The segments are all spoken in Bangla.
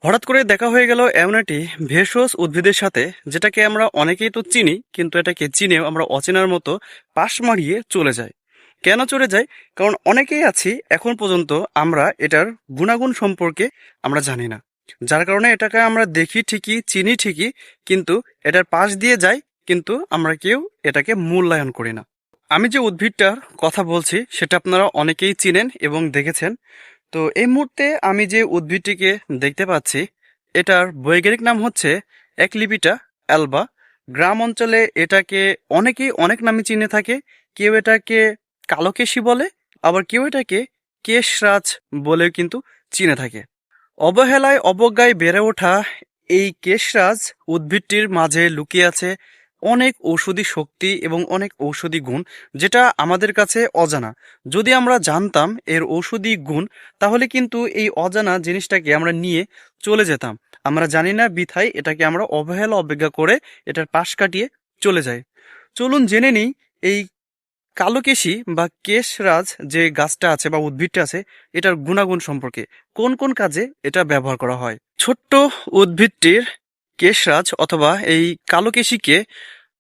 হঠাৎ করে দেখা হয়ে গেল এমন একটি ভেষজ উদ্ভিদের সাথে, যেটাকে আমরা অনেকেই তো চিনি, কিন্তু এটাকে চিনেও আমরা অচেনার মতো পাশ মারিয়ে চলে যাই। কেন চলে যাই? কারণ অনেকেই আছি এখন পর্যন্ত আমরা এটার গুণাগুণ সম্পর্কে আমরা জানি না। যার কারণে এটাকে আমরা দেখি ঠিকই, চিনি ঠিকই, কিন্তু এটার পাশ দিয়ে যাই, কিন্তু আমরা কেউ এটাকে মূল্যায়ন করি না। আমি যে উদ্ভিদটার কথা বলছি সেটা আপনারা অনেকেই চিনেন এবং দেখেছেন। তো এই মুহূর্তে আমি যে উদ্ভিদটিকে দেখতে পাচ্ছি, এটার বৈজ্ঞানিক নাম হচ্ছে একলিপিটা অ্যালবা। গ্রাম অঞ্চলে এটাকে অনেকেই অনেক নামে চিনে থাকে। কেউ এটাকে কালোকেশী বলে, আবার কেউ এটাকে কেশরাজ বলেও কিন্তু চিনে থাকে। অবহেলায় অবজ্ঞায় বেড়ে ওঠা এই কেশরাজ উদ্ভিদটির মাঝে লুকিয়ে আছে অনেক ঔষধি শক্তি এবং অনেক ঔষধি গুণ, যেটা আমাদের কাছে অজানা। যদি আমরা জানতাম এর ঔষধি গুণ, তাহলে কিন্তু এই অজানা জিনিসটাকে আমরা নিয়ে চলে যেতাম। আমরা জানি না বিধায় এটাকে আমরা অবহেলা অবজ্ঞা করে এটার পাশ কাটিয়ে চলে যাই। চলুন জেনে নিই এই কালোকেশী বা কেশরাজ যে গাছটা আছে বা উদ্ভিদটা আছে, এটার গুণাগুণ সম্পর্কে, কোন কোন কাজে এটা ব্যবহার করা হয়। ছোট্ট উদ্ভিদটির কেশরাজ অথবা এই কালোকেশীকে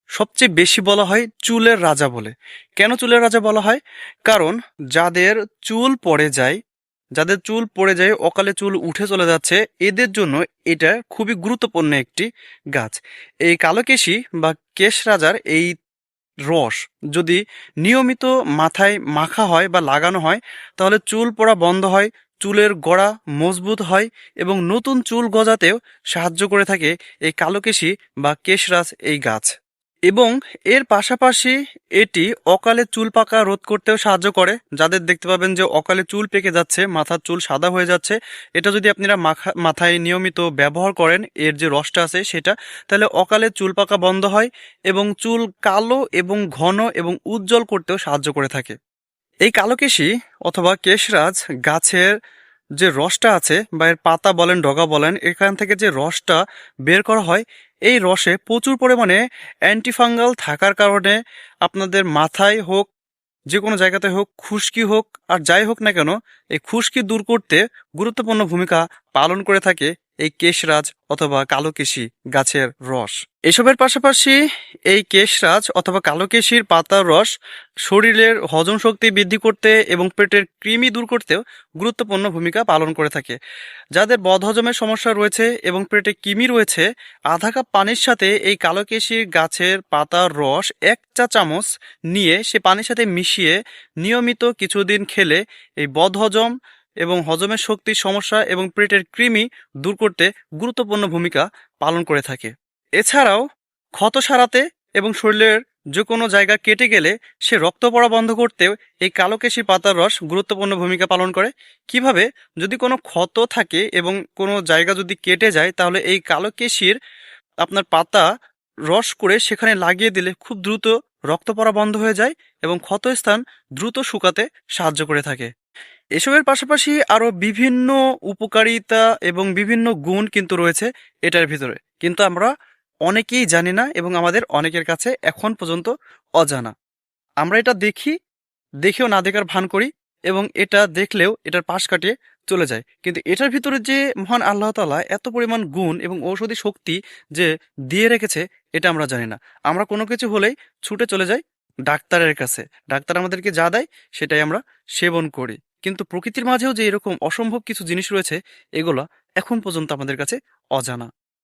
সবচেয়ে বেশি বলা হয় চুলের রাজা বলে। কেন চুলের রাজা বলা হয়? কারণ যাদের চুল পড়ে যায়, অকালে চুল উঠে চলে যাচ্ছে, এদের জন্য এটা খুবই গুরুত্বপূর্ণ একটি গাছ। এই কালোকেশী বা কেশরাজার এই রস যদি নিয়মিত মাথায় মাখা হয় বা লাগানো হয়, তাহলে চুল পড়া বন্ধ হয়, চুলের গোড়া মজবুত হয় এবং নতুন চুল গজাতেও সাহায্য করে থাকে এই কালোকেশী বা কেশরাজ এই গাছ। এবং এর পাশাপাশি এটি অকালে চুল পাকা রোধ করতেও সাহায্য করে। যাদের দেখতে পাবেন যে অকালে চুল পেকে যাচ্ছে, মাথার চুল সাদা হয়ে যাচ্ছে, এটা যদি আপনারা মাথায় নিয়মিত ব্যবহার করেন এর যে রসটা আছে সেটা, তাহলে অকালে চুল পাকা বন্ধ হয় এবং চুল কালো এবং ঘন এবং উজ্জ্বল করতেও সাহায্য করে থাকে। এই কালোকেশী অথবা কেশরাজ গাছের যে রসটা আছে বা এর পাতা বলেন ডগা বলেন, এখান থেকে যে রসটা বের করা হয়, এই রসে প্রচুর পরিমাণে অ্যান্টিফাঙ্গাল থাকার কারণে আপনাদের মাথায় হোক, যে কোনো জায়গাতে হোক, খুশকি হোক আর যাই হোক না কেন, এই খুশকি দূর করতে গুরুত্বপূর্ণ ভূমিকা পালন করে থাকে এই কেশরাজ অথবা কালোকেশী গাছের রস। এসবের পাশাপাশি এই কেশরাজ অথবা কালোকেশীর পাতার রস শরীরের হজম শক্তি বৃদ্ধি করতে এবং পেটের কৃমি দূর করতেও গুরুত্বপূর্ণ ভূমিকা পালন করে থাকে। যাদের বদহজমের সমস্যা রয়েছে এবং পেটে কৃমি রয়েছে, আধা কাপ পানির সাথে এই কালোকেশী গাছের পাতার রস 1 চা চামচ নিয়ে সে পানির সাথে মিশিয়ে নিয়মিত কিছুদিন খেলে এই বদহজম এবং হজমের শক্তির সমস্যা এবং পেটের কৃমি দূর করতে গুরুত্বপূর্ণ ভূমিকা পালন করে থাকে। এছাড়াও ক্ষত সারাতে এবং শরীরের যে কোনো জায়গা কেটে গেলে সে রক্ত পড়া বন্ধ করতেও এই কালোকেশী পাতার রস গুরুত্বপূর্ণ ভূমিকা পালন করে। কিভাবে? যদি কোনো ক্ষত থাকে এবং কোনো জায়গা যদি কেটে যায়, তাহলে এই কালোকেশীর আপনার পাতা রস করে সেখানে লাগিয়ে দিলে খুব দ্রুত রক্ত পড়া বন্ধ হয়ে যায় এবং ক্ষতস্থান দ্রুত শুকাতে সাহায্য করে থাকে। এসবের পাশাপাশি আরো বিভিন্ন উপকারিতা এবং বিভিন্ন গুণ কিন্তু রয়েছে এটার ভিতরে, কিন্তু আমরা অনেকেই জানি না এবং আমাদের অনেকের কাছে এখন পর্যন্ত অজানা। আমরা এটা দেখি, দেখেও না দেখার ভান করি এবং এটা দেখলেও এটার পাশ কাটিয়ে চলে যায়। কিন্তু এটার ভিতরে যে মহান আল্লাহ তাআলা এত পরিমাণ গুণ এবং ঔষধি শক্তি যে দিয়ে রেখেছে, এটা আমরা জানি না। আমরা কোনো কিছু হলেই ছুটে চলে যাই ডাক্তারের কাছে। ডাক্তার আমাদেরকে যা দেয় সেটাই আমরা সেবন করি। কিন্তু প্রকৃতির মাঝেও যে এরকম অসম্ভব কিছু জিনিস রয়েছে, এগুলা এখন পর্যন্ত আমাদের কাছে অজানা।